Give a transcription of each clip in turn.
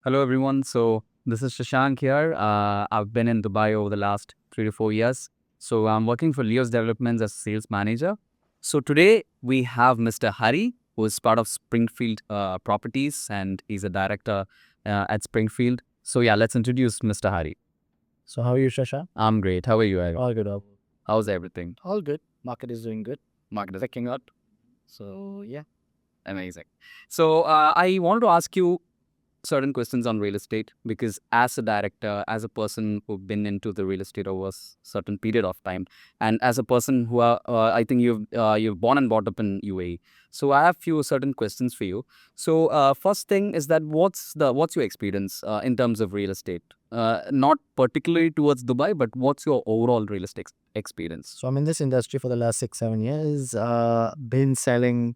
Hello, everyone. So this is Shashank here. I've been in Dubai over the last 3 to 4 years. So I'm working for Leo's Developments as sales manager. So today we have Mr. Hari, who is part of Springfield Properties, and he's a director at Springfield. So yeah, let's introduce Mr. Hari. So how are you, Shasha? I'm great. How are you, Hari? All good. How's everything? All good. Market is doing good. Market is picking up. So yeah. Amazing. So I wanted to ask you certain questions on real estate because as a director, as a person who've been into the real estate over a certain period of time, and as a person who are, I think you've born and brought up in UAE. So I have few certain questions for you. So first thing is that what's your experience in terms of real estate? Not particularly towards Dubai, but what's your overall real estate experience? So I'm in this industry for the last 6, 7 years. Been selling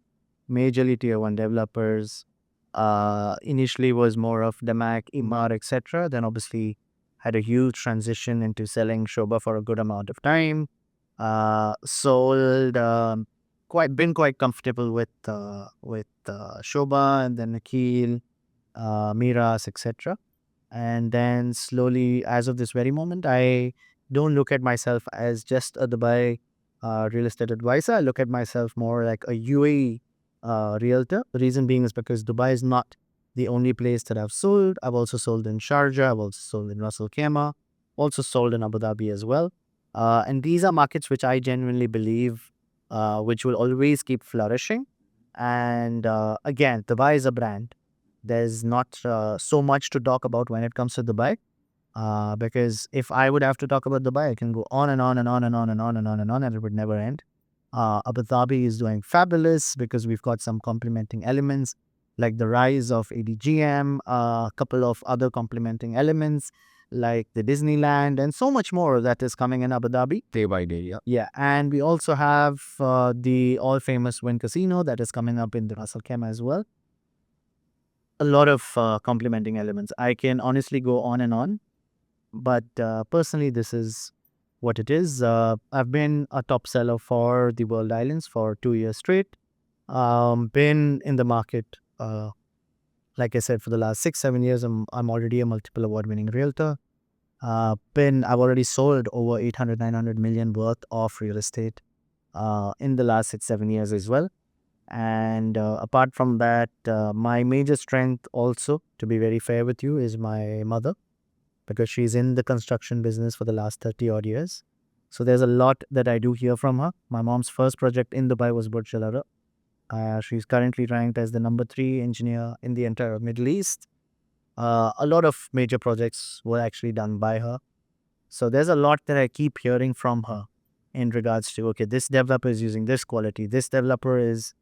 majorly tier one developers. Initially was more of Damac, Imar, etc. Then obviously had a huge transition into selling Shoba for a good amount of time. Sold quite comfortable with Shoba and then Nikhil, Miras, etc. And then slowly, as of this very moment, I don't look at myself as just a Dubai real estate advisor. I look at myself more like a UAE realtor. The reason being is because Dubai is not the only place that I've sold. I've also sold in Sharjah. I've also sold in Ras Al Khaimah. Also sold in Abu Dhabi as well. And these are markets which I genuinely believe which will always keep flourishing. And again, Dubai is a brand. There's not so much to talk about when it comes to Dubai. Because if I would have to talk about Dubai, I can go on and on and on and on and on and on and on, and it would never end. Abu Dhabi is doing fabulous because we've got some complementing elements like the rise of ADGM, a couple of other complementing elements like the Disneyland, and so much more that is coming in Abu Dhabi. Day by day, yeah. Yeah, and we also have the all famous Wynn Casino that is coming up in the Ras Al Khaimah as well. A lot of complementing elements. I can honestly go on and on, but personally, this is what it is. I've been a top seller for the World Islands for 2 years straight. Been in the market, like I said, for the last 6, 7 years. I'm already a multiple award winning realtor. I've already sold over 800, 900 million worth of real estate in the last 6, 7 years as well. And apart from that, my major strength also, to be very fair with you, is my mother, because she's in the construction business for the last 30 odd years. So there's a lot that I do hear from her. My mom's first project in Dubai was Burj Al Arab. She's currently ranked as the number 3 engineer in the entire Middle East. A lot of major projects were actually done by her. So there's a lot that I keep hearing from her in regards to, okay, this developer is using this quality. This developer is,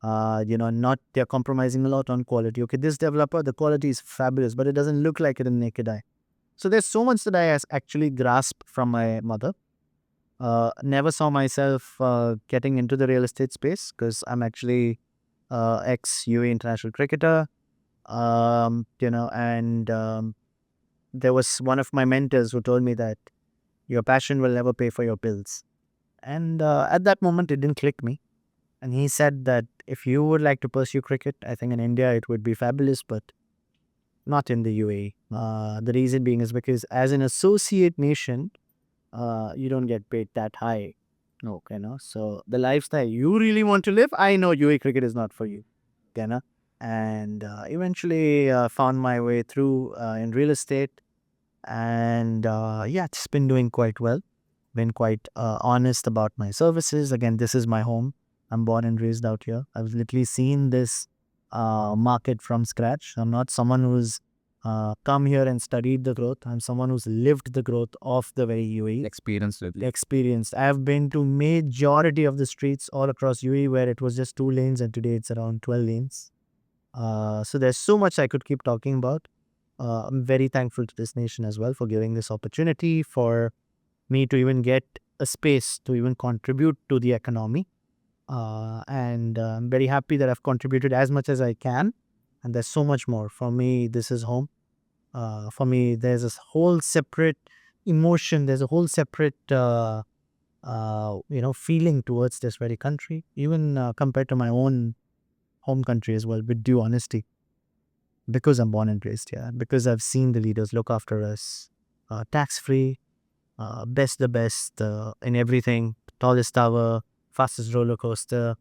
not, they're compromising a lot on quality. Okay, this developer, the quality is fabulous, but it doesn't look like it in the naked eye. So there's so much that I actually grasped from my mother. Never saw myself getting into the real estate space because I'm actually ex UAE international cricketer. And there was one of my mentors who told me that your passion will never pay for your bills. And at that moment, it didn't click me. And he said that if you would like to pursue cricket, I think in India it would be fabulous, but not in the UAE. The reason being is because as an associate nation, you don't get paid that high. Okay, no. So the lifestyle you really want to live, I know UAE cricket is not for you. Okay, no? And eventually found my way through in real estate. And yeah, it's been doing quite well. Been quite honest about my services. Again, this is my home. I'm born and raised out here. I've literally seen this market from scratch. I'm not someone who's come here and studied the growth. I'm someone who's lived the growth of the very UAE. Experience with it. Experienced. I've been to majority of the streets all across UAE where it was just 2 lanes and today it's around 12 lanes. So there's so much I could keep talking about. I'm very thankful to this nation as well for giving this opportunity for me to even get a space to even contribute to the economy. And I'm very happy that I've contributed as much as I can. And there's so much more. For me, this is home. For me, there's this whole separate emotion. There's a whole separate, feeling towards this very country, even compared to my own home country as well, with due honesty. because I'm born and raised here, because I've seen the leaders look after us, tax free, best the best in everything, tallest tower, fastest roller coaster,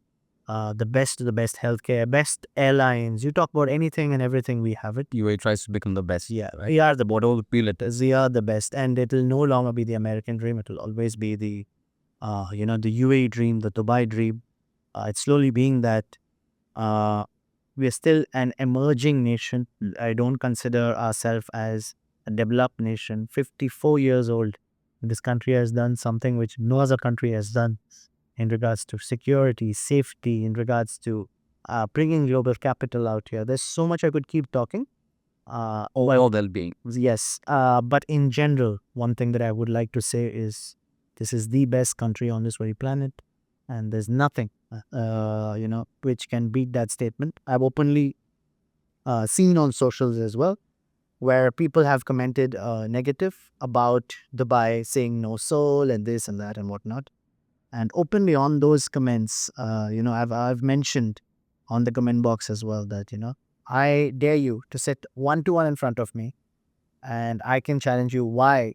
the best healthcare, best airlines. You talk about anything and everything, we have it. UAE tries to become the best. Yeah, Right. we are the what all feel it is. We are the best, and it will no longer be the American dream. It will always be the the UAE dream, the Dubai dream. It's slowly being that. Uh, we are still an emerging nation. I don't consider ourselves as a developed nation. 54 years old. This country has done something which no other country has done in regards to security, safety, in regards to bringing global capital out here. There's so much I could keep talking. Overall well-being. Yes, but in general, one thing that I would like to say is this is the best country on this very planet, and there's nothing, which can beat that statement. I've openly seen on socials as well, where people have commented negative about Dubai, saying no soul and this and that and whatnot. And openly on those comments, I've mentioned on the comment box as well that I dare you to sit 1-to-1 in front of me, and I can challenge you why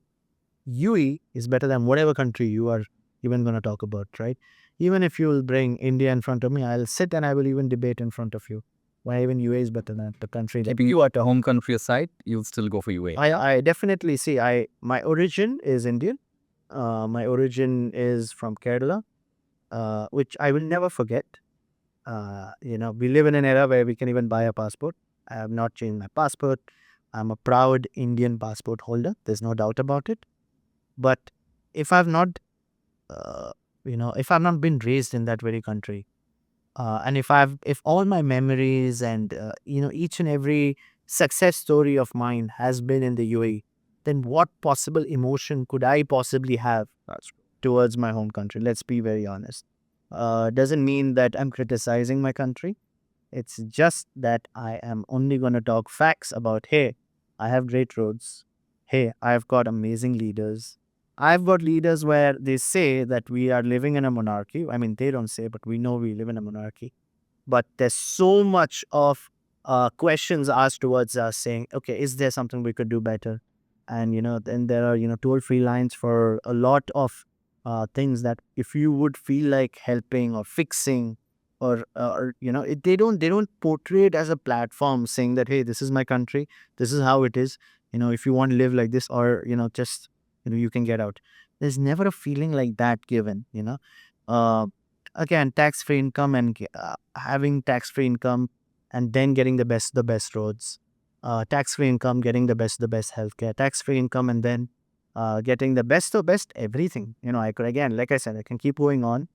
UE is better than whatever country you are even going to talk about, right? Even if you will bring India in front of me, I'll sit and I will even debate in front of you why even UAE is better than the country that Keeping you are the talking. home country aside, you'll still go for UAE. I definitely see. My origin is Indian. My origin is from Kerala, which I will never forget. We live in an era where we can even buy a passport. I have not changed my passport. I'm a proud Indian passport holder. There's no doubt about it. But if I've not, if I've not been raised in that very country, and if all my memories and each and every success story of mine has been in the UAE, then what possible emotion could I possibly have towards my home country? Let's be very honest. Doesn't mean that I'm criticizing my country. It's just that I am only going to talk facts about, hey, I have great roads. Hey, I've got amazing leaders. I've got leaders where they say that we are living in a monarchy. I mean, they don't say, but we know we live in a monarchy. But there's so much of questions asked towards us saying, okay, is there something we could do better? And, then there are, toll free lines for a lot of things that if you would feel like helping or fixing they don't portray it as a platform saying that, hey, this is my country, this is how it is, if you want to live like this, or just you can get out. There's never a feeling like that given. uh, Again, tax free income and having tax free income and then getting the best roads, tax free income, getting the best healthcare, tax free income, and then getting the best of best everything. I could, again, like I said, I can keep going on.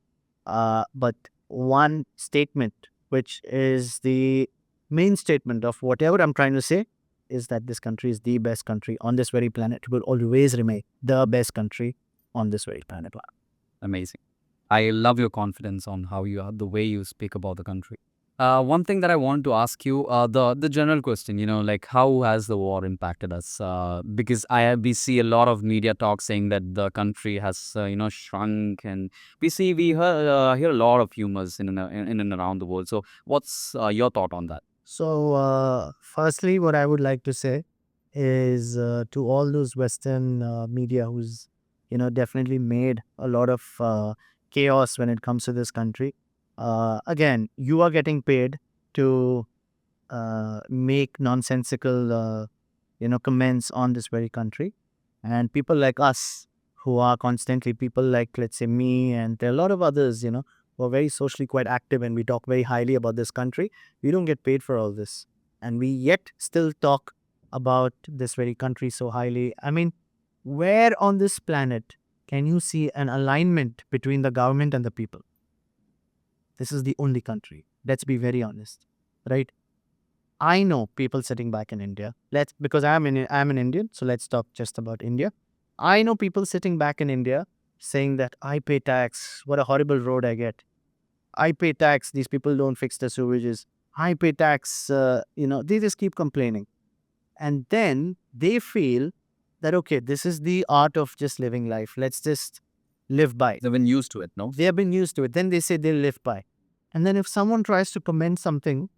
But one statement, which is the main statement of whatever I'm trying to say, is that this country is the best country on this very planet. It will always remain the best country on this very planet. Amazing. I love your confidence on how you are, the way you speak about the country. One thing that I wanted to ask you, the general question, like how has the war impacted us? Because we see a lot of media talk saying that the country has shrunk, and we hear a lot of humors in and around the world. So, what's your thought on that? So, firstly, what I would like to say is to all those Western media who's, definitely made a lot of chaos when it comes to this country. Again, you are getting paid to make nonsensical, comments on this very country. And people like us, who are constantly, people like, let's say, me, and there are a lot of others, who are very socially quite active, and we talk very highly about this country. We don't get paid for all this. And we yet still talk about this very country so highly. I mean, where on this planet can you see an alignment between the government and the people? This is the only country. Let's be very honest, right? I know people sitting back in India. Because I'm an Indian, so let's talk just about India. I know people sitting back in India saying that I pay tax. What a horrible road I get. I pay tax. These people don't fix the sewages. I pay tax. They just keep complaining, and then they feel that, okay, this is the art of just living life. Let's just live by. They've been used to it, no? They have been used to it. Then they say they'll live by, and then if someone tries to comment something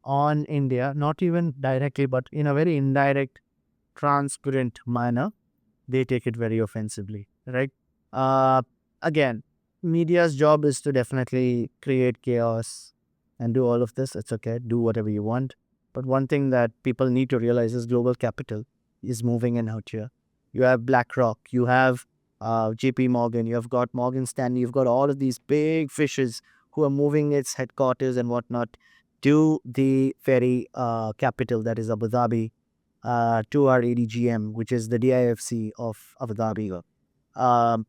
on India, not even directly, but in a very indirect, transparent manner, they take it very offensively, right? Uh, Again, media's job is to definitely create chaos and do all of this. It's okay, do whatever you want. But one thing that people need to realize is global capital is moving in out here. You have BlackRock, you have JP Morgan, you have got Morgan Stanley, you've got all of these big fishes who are moving its headquarters and whatnot to the very capital that is Abu Dhabi, to our ADGM, which is the DIFC of Abu Dhabi.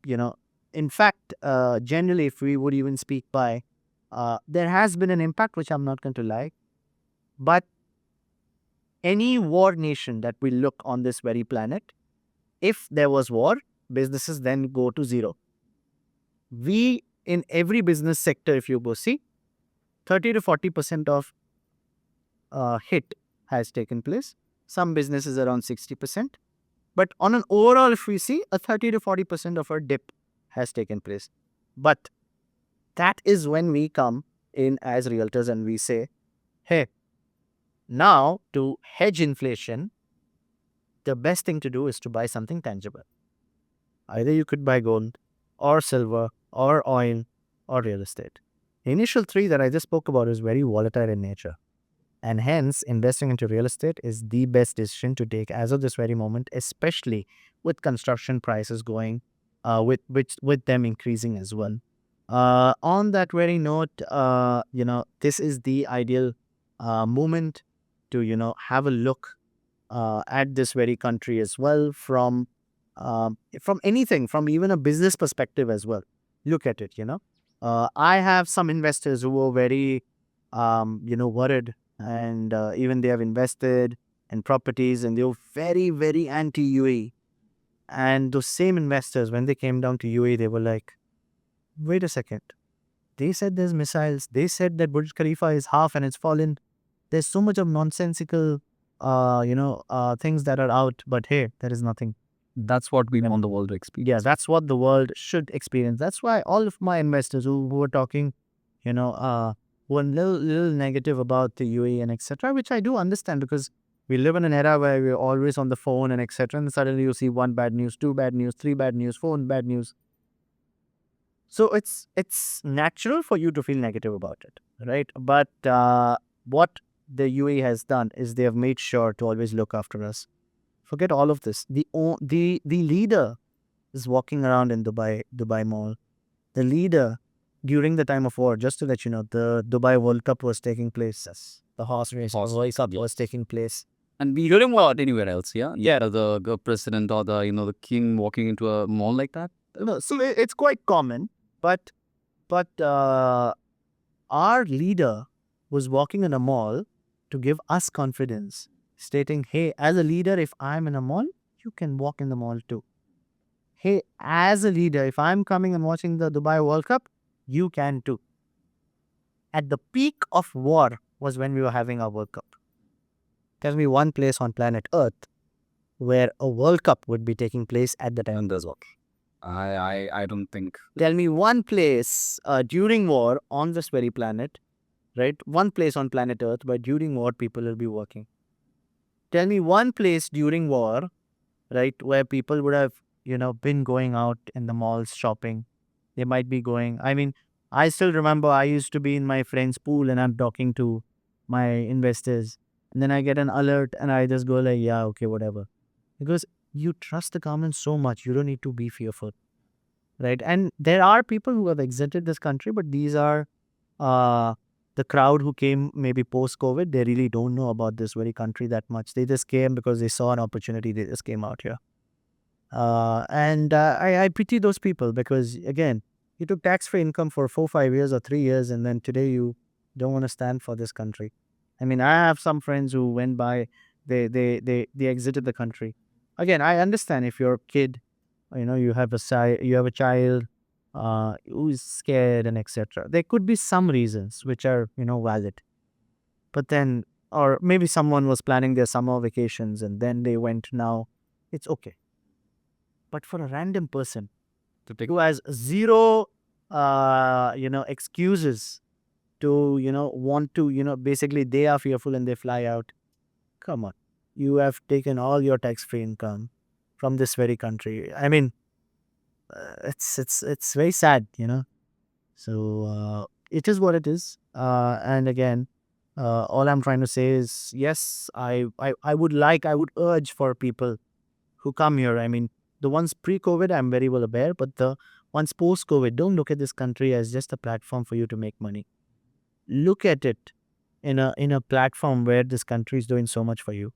You know, in fact, generally, if we would even speak by, there has been an impact, which I'm not going to lie, but any war nation that we look on this very planet, if there was war, businesses then go to zero. We, in every business sector, if you go see, 30 to 40% of hit has taken place. Some businesses around 60%. But on an overall, if we see, a 30 to 40% of our dip has taken place. But that is when we come in as realtors and we say, hey, now to hedge inflation, the best thing to do is to buy something tangible. Either you could buy gold or silver or oil or real estate. The initial three that I just spoke about is very volatile in nature. And hence, investing into real estate is the best decision to take as of this very moment, especially with construction prices going, with them increasing as well. On that very note, this is the ideal moment to have a look at this very country as well from anything, from even a business perspective as well. Look at it. I have some investors who were very worried, and even they have invested in properties and they were very, very anti UAE. And those same investors, when they came down to UAE, they were like, wait a second. They said there's missiles. They said that Burj Khalifa is half and it's fallen. There's so much of nonsensical, things that are out. But hey, there is nothing. That's what we want the world to Yeah, experience. that's what the world should experience. That's why all of my investors who were talking, were a little negative about the UAE and etc., which I do understand because we live in an era where we're always on the phone and etc. And suddenly you see one bad news, two bad news, three bad news, four bad news. So it's natural for you to feel negative about it, right? But what the UAE has done is they have made sure to always look after us. Forget all of this. The leader is walking around in Dubai Mall. The leader, during the time of war, just to let you know, the Dubai World Cup was taking place. Yes. The horse race World Cup was taking place. And we hearing about anywhere else, yeah? Yeah, the president or the king walking into a mall like that. No, so it's quite common, but our leader was walking in a mall to give us confidence, stating, "Hey, as a leader, if I'm in a mall, you can walk in the mall too. Hey, as a leader, if I'm coming and watching the Dubai World Cup, you can too." At the peak of war was when we were having our World Cup. Tell me one place on planet Earth where a World Cup would be taking place at the time. And there's what? I don't think. Tell me one place during war on this very planet, right? One place on planet Earth where during war people will be working. Tell me one place during war, right, where people would have, been going out in the malls shopping. They might be going. I mean, I still remember I used to be in my friend's pool and I'm talking to my investors. And then I get an alert and I just go like, yeah, okay, whatever. Because you trust the government so much, you don't need to be fearful, right? And there are people who have exited this country, but these are the crowd who came maybe post-COVID. They really don't know about this very country that much. They just came because they saw an opportunity. They just came out here. And I pity those people because, again, you took tax-free income for 4, 5 years or 3 years, and then today you don't want to stand for this country. I mean, I have some friends who went by, they exited the country. Again, I understand if you're a kid, you have a child who is scared and etc. There could be some reasons which are, valid. But then, or maybe someone was planning their summer vacations and then they went now, it's okay. But for a random person To take who has zero, excuses to, want to, basically they are fearful and they fly out. Come on. You have taken all your tax-free income from this very country. I mean, it's very sad. So it is what it is. And again, all I'm trying to say is, yes, I would urge for people who come here. I mean, the ones pre-COVID, I'm very well aware, but the ones post-COVID, don't look at this country as just a platform for you to make money. Look at it in a platform where this country is doing so much for you.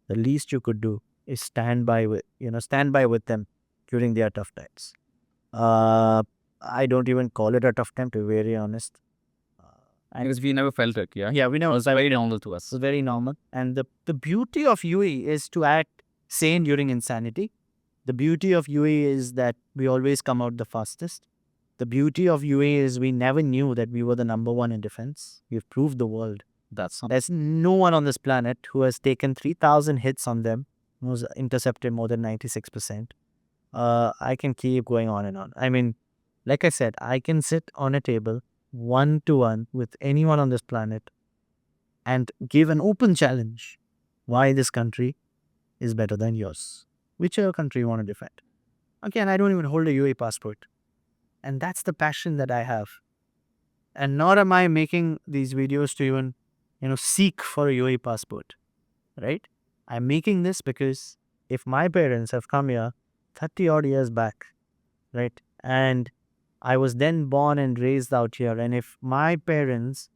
The least you could do is stand by with them during their tough times. Uh, I don't even call it a tough time, to be very honest. And Because we never felt it, yeah? yeah, we know It was very normal to us. it's very normal. And the beauty of UAE is to act sane during insanity. The beauty of UAE is that we always come out the fastest. The beauty of UAE is we never knew that we were the number one in defense. We've proved the world. There's no one on this planet who has taken 3,000 hits on them, who's intercepted more than 96%. I can keep going on and on. I mean, like I said, I can sit on a table one to one with anyone on this planet and give an open challenge why this country is better than yours. Whichever country you want to defend. Again, I don't even hold a UAE passport. And that's the passion that I have. And nor am I making these videos to even, seek for a UAE passport. Right? I'm making this because if my parents have come here 30 odd years back, right? And I was then born and raised out here. And if my parents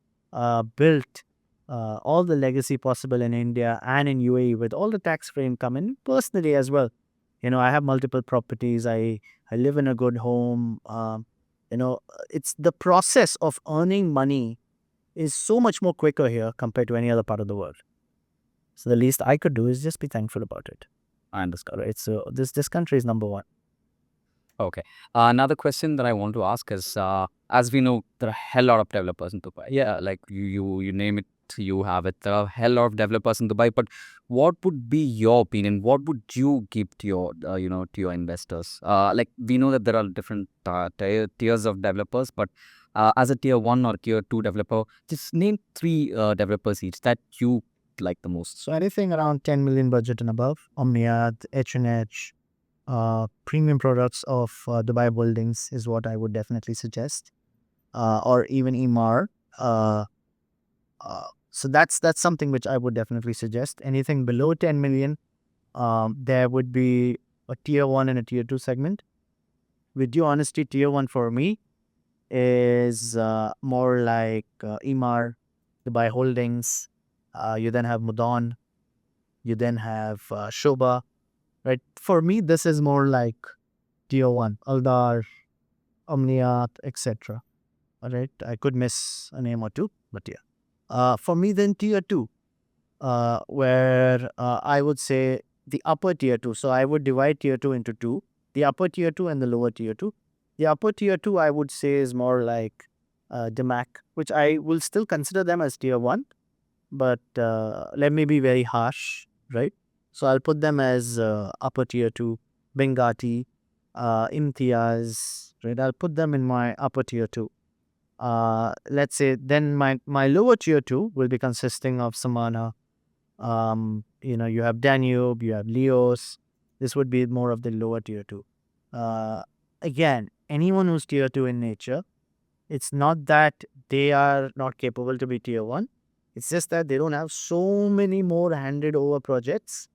built all the legacy possible in India and in UAE with all the tax-free income, and personally as well, I have multiple properties. I live in a good home. It's the process of earning money is so much more quicker here compared to any other part of the world. So the least I could do is just be thankful about it. I understand. Right? So this country is number one. Okay. Another question that I want to ask is, as we know, there are a hell lot of developers in Dubai. Yeah, like you name it, you have it. There are a hell lot of developers in Dubai. But what would be your opinion? What would you give to your, to your investors? Like we know that there are different tiers of developers, but as a tier one or tier two developer, just name three developers each that you like the most. So anything around 10 million budget and above, Omniad, H&H, premium products of Dubai Buildings is what I would definitely suggest, or even Emar. So that's something which I would definitely suggest. Anything below 10 million, there would be a tier one and a tier two segment. With due honesty, tier one for me is more like Emar, Dubai Holdings. You then have Mudon. You then have Shoba. Right. For me, this is more like tier one, Aldar, Omniat, etc. All right. I could miss a name or two, but yeah. For me, then tier two, where I would say the upper tier two. So I would divide tier two into two: the upper tier two and the lower tier two. The upper tier two, I would say, is more like DMAC, which I will still consider them as tier one, but let me be very harsh, right? So I'll put them as upper tier two, Bengati, Imtiaz, right? I'll put them in my upper tier two. Let's say then my lower tier two will be consisting of Samana. You have Danube, you have Leos. This would be more of the lower tier two. Again, anyone who's tier two in nature, it's not that they are not capable to be tier one. It's just that they don't have so many more handed over projects.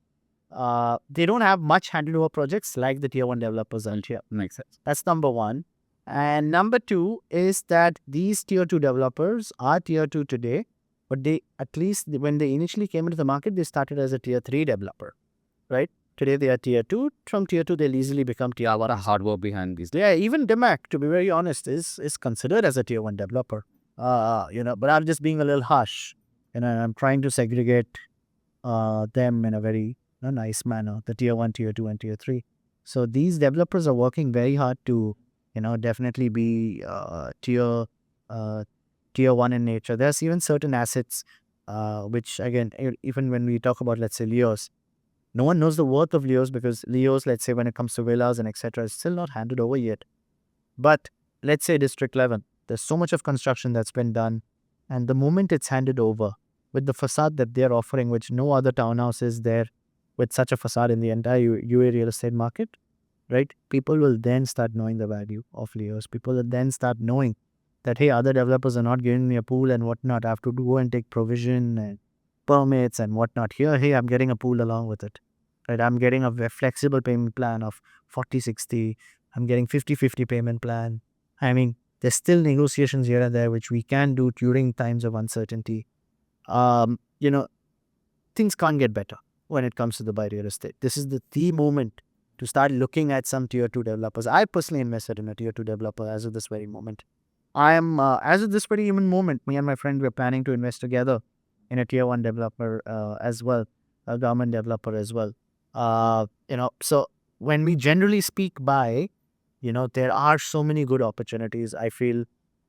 They don't have much handed over projects like the tier one developers out here. Makes sense. That's number one. And number two is that these tier two developers are tier two today, but they, at least when they initially came into the market, they started as a tier three developer, right? Today they are tier two. From tier two, they'll easily become tier A one. lot of hard work behind these. Yeah, even DMAC, to be very honest, is considered as a tier one developer. But I'm just being a little harsh. I'm trying to segregate them in a very nice manner, the tier one, tier two, and tier three. So these developers are working very hard to, definitely be tier one in nature. There's even certain assets, which again, even when we talk about, let's say, Leos, no one knows the worth of Leos because Leos, let's say, when it comes to villas and etc., is still not handed over yet. But let's say District 11, there's so much of construction that's been done. And the moment it's handed over with the facade that they're offering, which no other townhouse is there with such a facade in the entire UAE real estate market, right? People will then start knowing the value of Leos. People will then start knowing that, hey, other developers are not giving me a pool and whatnot. I have to go and take provision and permits and whatnot. Here, hey, I'm getting a pool along with it, right? I'm getting a flexible payment plan of 40/60. I'm getting 50/50 payment plan. I mean, there's still negotiations here and there, which we can do during times of uncertainty. You know, things can't get better when it comes to the buy real estate. This is the moment to start looking at some tier 2 developers. I personally invested in a tier 2 developer as of this very moment. I am, as of this very even moment, me and my friend, we're planning to invest together in a tier 1 developer as well, a government developer as well. So when we generally speak buy, there are so many good opportunities. I feel,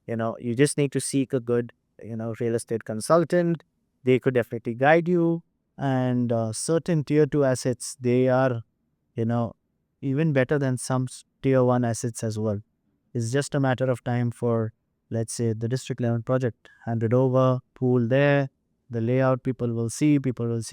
you just need to seek a good, real estate consultant. They could definitely guide you. And certain tier 2 assets, they are, you know, even better than some tier 1 assets as well. It's just a matter of time for, let's say, the district level project handed over, pool there, the layout people will see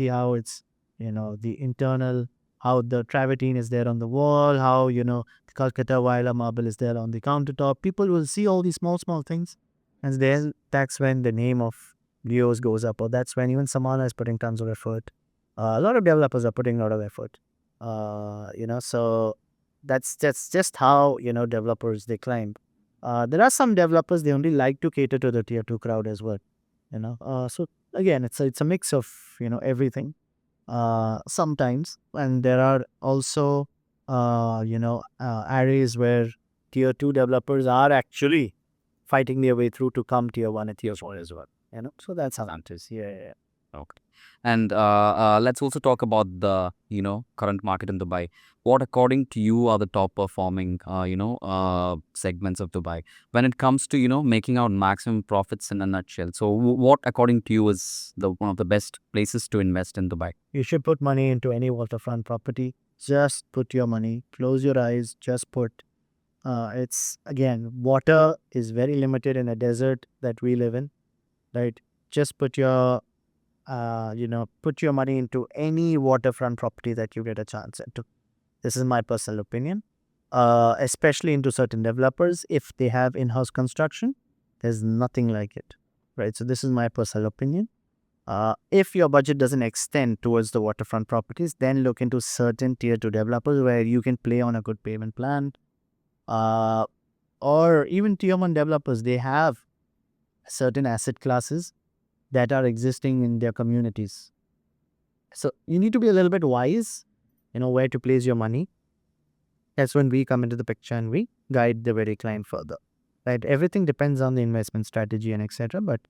how it's, the internal, how the travertine is there on the wall, how, the Calcutta Viola marble is there on the countertop. People will see all these small, small things. And then that's when the name of Leos goes up, or that's when even Samana is putting tons of effort. A lot of developers are putting a lot of effort. So that's just how developers they climb. There are some developers they only like to cater to the tier 2 crowd as well. So again, it's a mix of everything. Sometimes, and there are also areas where tier 2 developers are actually fighting their way through to come tier 1 and tier 4 as well. So that's how it is. Yeah. Okay. And let's also talk about the, current market in Dubai. What, according to you, are the top performing, segments of Dubai when it comes to, making out maximum profits in a nutshell? So, what, according to you, is the one of the best places to invest in Dubai? You should put money into any waterfront property. Just put your money, close your eyes, just put. It's again, water is very limited in a desert that we live in, right? Just put your money into any waterfront property that you get a chance into. This is my personal opinion. Especially into certain developers, if they have in-house construction, there's nothing like it, right? So this is my personal opinion. If your budget doesn't extend towards the waterfront properties, then look into certain tier 2 developers where you can play on a good payment plan. Or even tier 1 developers, they have certain asset classes that are existing in their communities. So you need to be a little bit wise, where to place your money. That's when we come into the picture and we guide the very client further. Right? Everything depends on the investment strategy and etc. But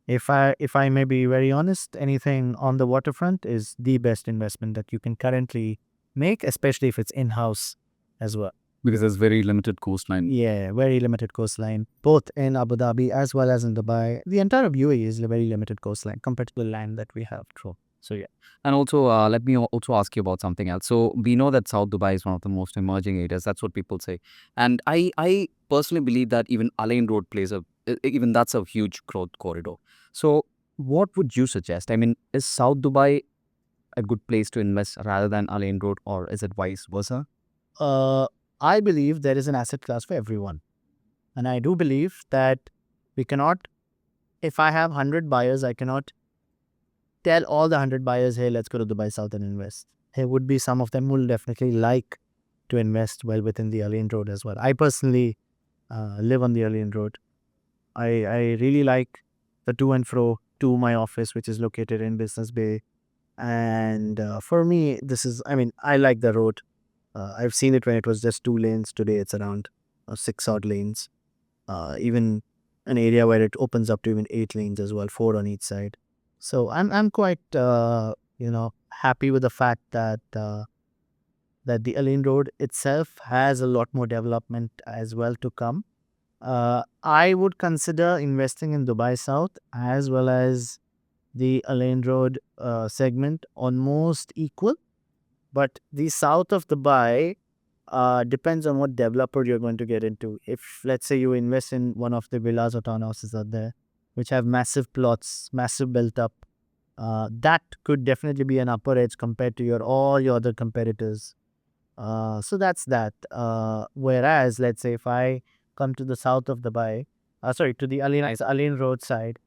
if I may be very honest, anything on the waterfront is the best investment that you can currently make, especially if it's in-house as well. Because there's very limited coastline. Yeah, very limited coastline, both in Abu Dhabi as well as in Dubai. The entire of UAE is a very limited coastline compared to the land that we have. True. So yeah, and also let me also ask you about something else. So we know that South Dubai is one of the most emerging areas. That's what people say, and I personally believe that even Al Ain Road plays even that's a huge growth corridor. So what would you suggest? I mean, is South Dubai a good place to invest rather than Al Ain Road, or is it vice versa? I believe there is an asset class for everyone. And I do believe that we cannot, if I have 100 buyers, I cannot tell all the 100 buyers, hey, let's go to Dubai South and invest. There would be some of them who will definitely like to invest well within the Al Ain Road as well. I personally live on the Al Ain Road. I really like the to and fro to my office, which is located in Business Bay. And for me, I like the road. I've seen it when it was just 2 lanes. Today it's around 6 odd lanes. Even an area where it opens up to even 8 lanes as well, 4 on each side. So I'm quite happy with the fact that the Al Ain Road itself has a lot more development as well to come. I would consider investing in Dubai South as well as the Al Ain Road segment almost equal. But the south of Dubai depends on what developer you're going to get into. If, let's say, you invest in one of the villas or townhouses out there, which have massive plots, massive built up, that could definitely be an upper edge compared to all your other competitors. So that's that. Whereas, let's say if I come to the south of Dubai, to the Al Ain Road side,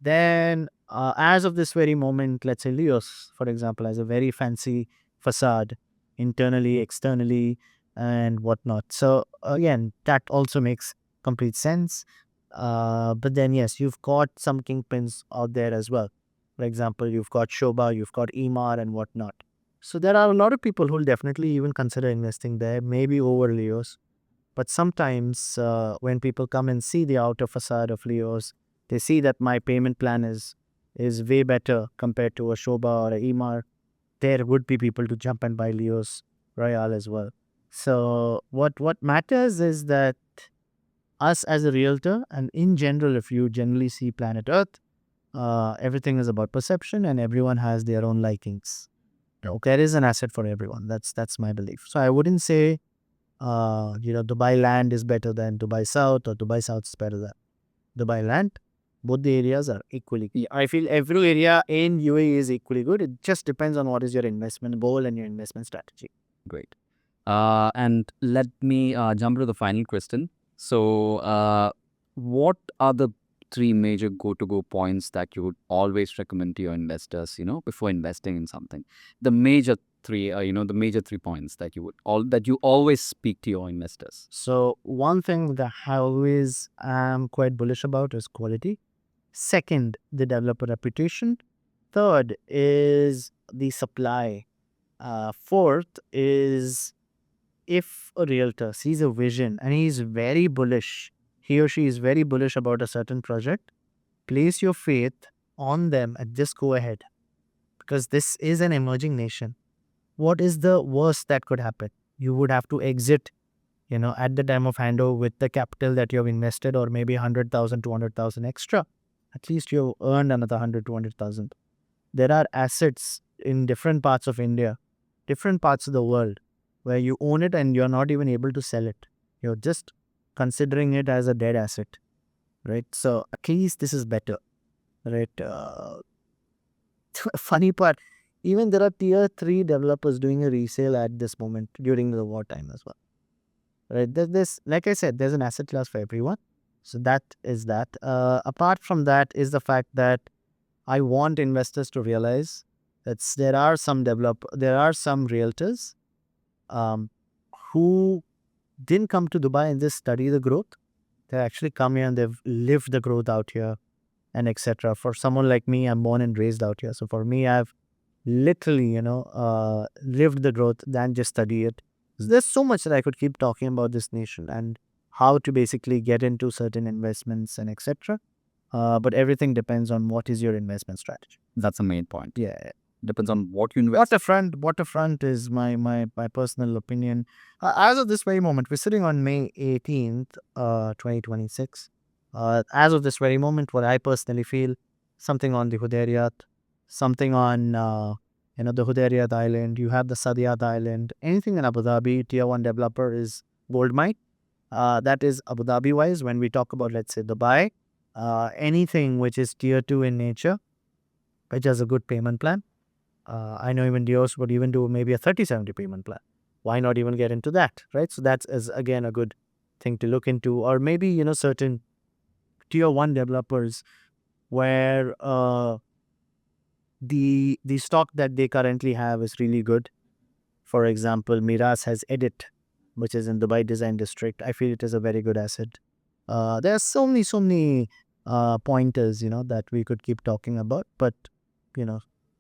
then as of this very moment, let's say Leos, for example, has a very fancy facade, internally, externally, and whatnot. So again, that also makes complete sense. But then yes, you've got some kingpins out there as well. For example, you've got Shoba, you've got Emar and whatnot. So there are a lot of people who will definitely even consider investing there, maybe over Leos. But sometimes when people come and see the outer facade of Leos, they see that my payment plan is way better compared to a Shoba or a Emar. There would be people to jump and buy Leos Royale as well. So what matters is that us as a realtor, and in general, if you generally see planet Earth, everything is about perception, and everyone has their own likings. There is an asset for everyone. That's my belief. So I wouldn't say Dubai land is better than Dubai South or Dubai South is better than Dubai land. Both the areas are equally. Yeah, I feel every area in UAE is equally good. It just depends on what is your investment goal and your investment strategy. Great. And let me jump to the final question. So, what are the three major go-to-go points that you would always recommend to your investors, before investing in something? The major three, the major 3 points that you always speak to your investors. So one thing that I always am quite bullish about is quality. Second, the developer reputation. Third is the supply. Fourth is if a realtor sees a vision and he's very bullish, he or she is very bullish about a certain project, place your faith on them and just go ahead, because this is an emerging nation. What is the worst that could happen? You would have to exit, at the time of handover with the capital that you have invested, or maybe 100,000, 200,000 extra. At least you earned another 100, 200,000. There are assets in different parts of India, different parts of the world, where you own it and you're not even able to sell it. You're just considering it as a dead asset, right? So at least this is better, right? Funny part, even there are tier 3 developers doing a resale at this moment during the wartime as well, right? There's, like I said, there's an asset class for everyone. So that is that. Apart from that is the fact that I want investors to realize that there are some realtors who didn't come to Dubai and just study the growth. They actually come here and they've lived the growth out here and etc. For someone like me, I'm born and raised out here. So for me, I've literally, lived the growth than just study it. So there's so much that I could keep talking about this nation and how to basically get into certain investments and etc. But everything depends on what is your investment strategy. That's the main point. Yeah. Depends on what you invest. Waterfront is my personal opinion. As of this very moment, we're sitting on May 18th, 2026. As of this very moment, what I personally feel, something on the Hudayriyat, something on the Hudayriyat Island. You have the Sadiyat Island. Anything in Abu Dhabi, tier 1 developer is gold mine. That is Abu Dhabi wise. When we talk about, let's say, Dubai, anything which is tier 2 in nature, which has a good payment plan. I know even Dios would even do maybe a 30/70 payment plan. Why not even get into that, right? So that is again a good thing to look into. Or maybe, certain tier 1 developers where the stock that they currently have is really good. For example, Miras has Edit, which is in Dubai Design District. I feel it is a very good asset. There are so many pointers, that we could keep talking about. But,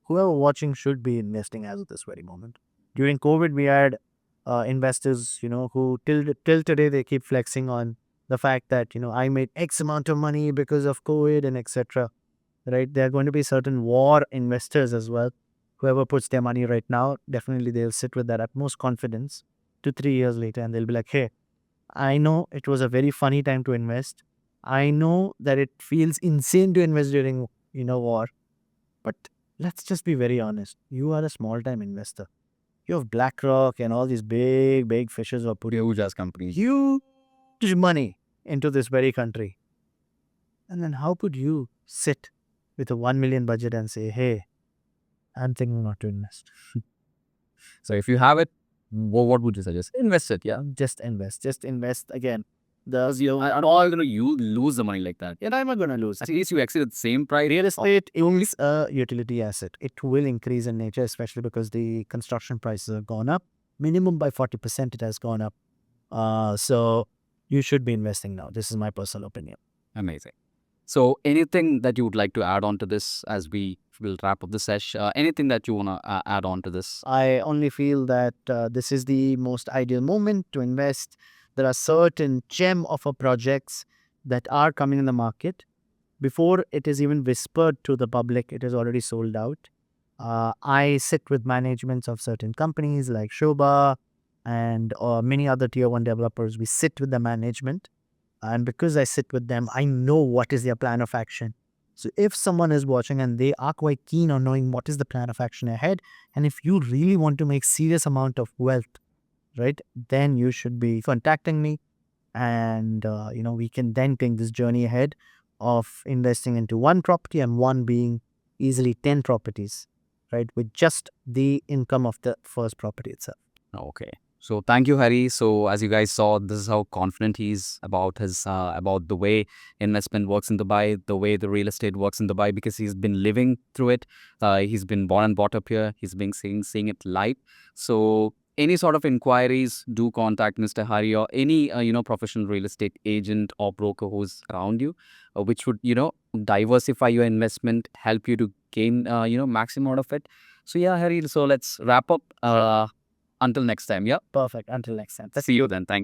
whoever watching should be investing as of this very moment. During COVID, we had investors, who till today they keep flexing on the fact that, I made X amount of money because of COVID and etc. Right? There are going to be certain war investors as well. Whoever puts their money right now, definitely they'll sit with that utmost confidence 2-3 years later and they'll be like, hey, I know it was a very funny time to invest. I know that it feels insane to invest during, war. But let's just be very honest. You are a small time investor. You have BlackRock and all these big fishes who are putting Huge as companies. huge money into this very country. And then how could you sit with a 1 million budget and say, hey, I'm thinking not to invest. So if you have it, what would you suggest? Invest it, yeah. Just invest. Just invest again. Because I'm all going to lose the money like that. Yeah, I'm not going to lose. At least you exit at the same price. Real estate is a utility asset. It will increase in nature, especially because the construction prices have gone up. Minimum by 40% it has gone up. So you should be investing now. This is my personal opinion. Amazing. So anything that you would like to add on to this as we will wrap up the sesh? Anything that you want to add on to this? I only feel that this is the most ideal moment to invest. There are certain gem of a projects that are coming in the market. Before it is even whispered to the public, it is already sold out. I sit with managements of certain companies like Shobha and many other tier one developers. We sit with the management, and because I sit with them, I know what is their plan of action. So if someone is watching and they are quite keen on knowing what is the plan of action ahead, and if you really want to make serious amount of wealth, right, then you should be contacting me, and we can then take this journey ahead of investing into one property and one being easily 10 properties, right, with just the income of the first property itself. Okay. So thank you, Hari. So as you guys saw, this is how confident he's about his about the way investment works in Dubai, the way the real estate works in Dubai, because he's been living through it. He's been born and brought up here. He's been seeing it live. So any sort of inquiries, do contact Mr. Hari or any professional real estate agent or broker who's around you, which would diversify your investment, help you to gain maximum out of it. So yeah, Hari. So let's wrap up. Until next time, yeah? Perfect. Until next time. See you then. Thank you.